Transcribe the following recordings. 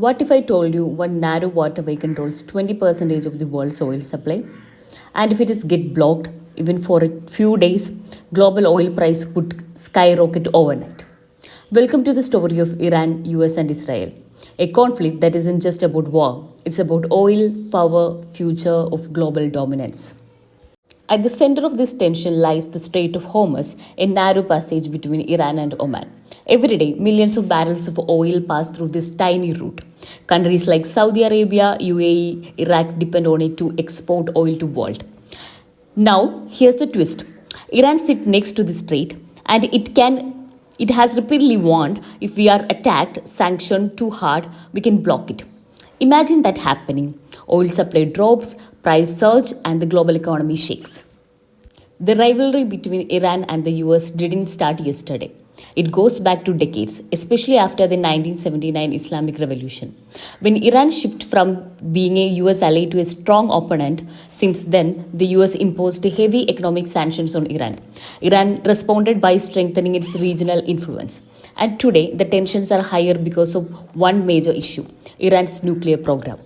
What if I told you one narrow waterway controls 20% of the world's oil supply? And if it is get blocked, even for a few days, global oil price could skyrocket overnight. Welcome to the story of Iran, US and Israel. A conflict that isn't just about war, it's about oil, power, future of global dominance. At the center of this tension lies the Strait of Hormuz, a narrow passage between Iran and Oman. Every day, millions of barrels of oil pass through this tiny route. Countries like Saudi Arabia, UAE, Iraq depend on it to export oil to world. Now, here's the twist. Iran sits next to the strait and it has repeatedly warned if we are attacked, sanctioned too hard, we can block it. Imagine that happening. Oil supply drops, price surge, and the global economy shakes. The rivalry between Iran and the US didn't start yesterday. It goes back to decades, especially after the 1979 Islamic Revolution. When Iran shifted from being a US ally to a strong opponent, since then the US imposed heavy economic sanctions on Iran. Iran responded by strengthening its regional influence. And today, the tensions are higher because of one major issue: Iran's nuclear program.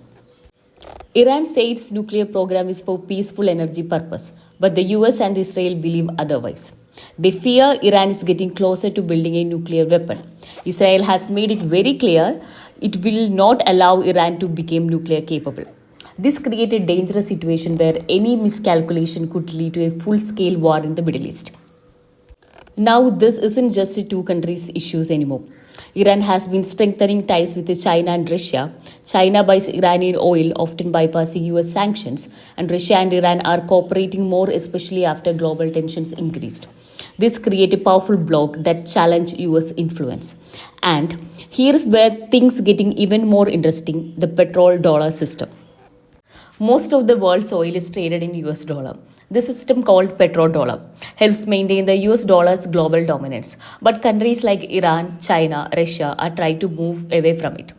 Iran says its nuclear program is for peaceful energy purpose, but the US and Israel believe otherwise. They fear Iran is getting closer to building a nuclear weapon. Israel has made it very clear it will not allow Iran to become nuclear capable. This creates a dangerous situation where any miscalculation could lead to a full-scale war in the Middle East. Now, this isn't just a two countries' issues anymore. Iran has been strengthening ties with China and Russia. China buys Iranian oil, often bypassing US sanctions, and Russia and Iran are cooperating more, especially after global tensions increased. This creates a powerful bloc that challenges US influence. And here's where things getting even more interesting: the petrol-dollar system. Most of the world's oil is traded in US dollar. This system, called petrodollar, helps maintain the US dollar's global dominance. But countries like Iran, China, Russia are trying to move away from it.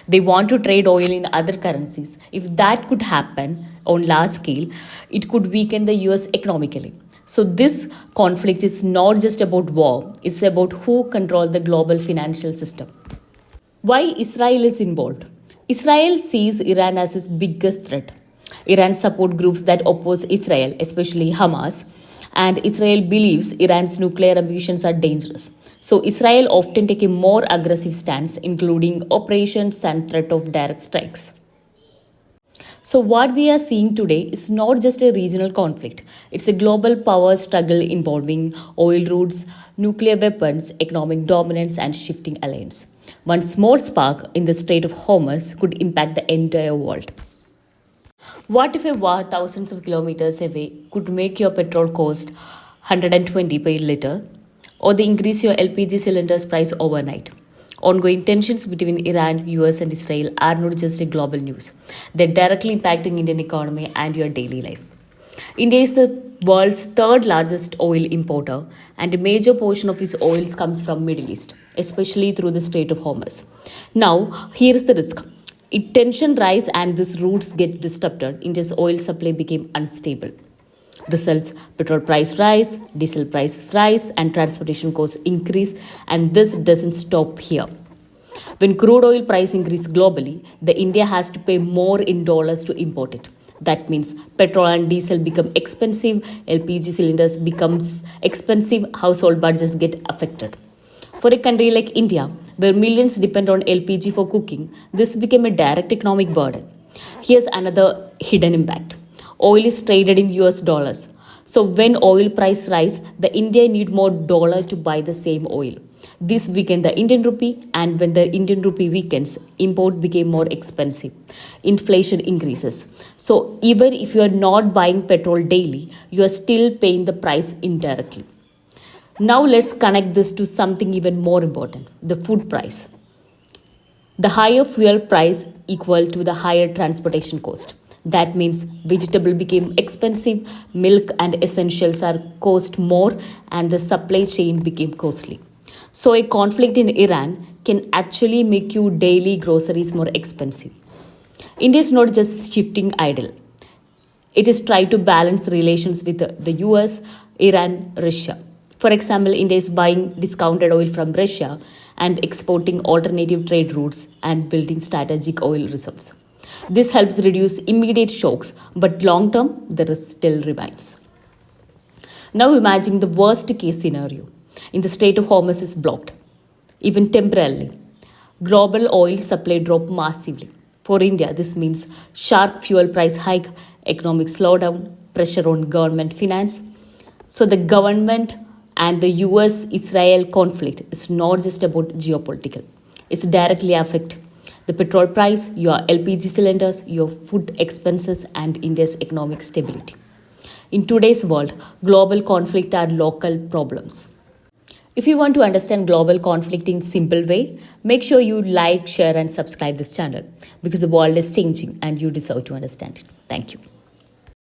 They want to trade oil in other currencies. If that could happen on large scale, it could weaken the US economically. So this conflict is not just about war, it's about who controls the global financial system. Why Israel is involved? Israel sees Iran as its biggest threat. Iran supports groups that oppose Israel, especially Hamas, and Israel believes Iran's nuclear ambitions are dangerous. So Israel often takes a more aggressive stance, including operations and threat of direct strikes. So what we are seeing today is not just a regional conflict. It's a global power struggle involving oil routes, nuclear weapons, economic dominance, and shifting alliance. One small spark in the Strait of Hormuz could impact the entire world. What if a war thousands of kilometers away could make your petrol cost 120 per liter, or they increase your LPG cylinders price overnight? Ongoing tensions between Iran, US and Israel are not just a global news. They're directly impacting Indian economy and your daily life. India is the world's third largest oil importer, and a major portion of its oils comes from Middle East, especially through the Strait of Hormuz. Now, here's the risk. If tension rise and these routes get disrupted, India's oil supply became unstable. Results: petrol price rise, diesel price rise, and transportation costs increase, and this doesn't stop here. When crude oil price increase globally, the India has to pay more in dollars to import it. That means petrol and diesel become expensive, LPG cylinders becomes expensive, household budgets get affected. For a country like India, where millions depend on LPG for cooking, this became a direct economic burden. Here's another hidden impact. Oil is traded in US dollars. So when oil price rise, the India need more dollar to buy the same oil. This weakened the Indian rupee, and when the Indian rupee weakens, import became more expensive. Inflation increases. So even if you are not buying petrol daily, you are still paying the price indirectly. Now let's connect this to something even more important: the food price. The higher fuel price equal to the higher transportation cost. That means vegetable became expensive, milk and essentials are cost more, and the supply chain became costly. So a conflict in Iran can actually make your daily groceries more expensive. India is not just shifting idle. It is trying to balance relations with the US, Iran, Russia. For example, India is buying discounted oil from Russia and exporting alternative trade routes and building strategic oil reserves. This helps reduce immediate shocks, but long term, the risk still remains. Now imagine the worst case scenario. In the Strait of Hormuz is blocked, even temporarily. Global oil supply drop massively. For India, this means sharp fuel price hike, economic slowdown, pressure on government finance. So the government and the US-Israel conflict is not just about geopolitical. It's directly affect the petrol price, your LPG cylinders, your food expenses, and India's economic stability. In today's world, global conflict are local problems. If you want to understand global conflict in simple way, make sure you like, share and subscribe this channel because the world is changing and you deserve to understand it. Thank you.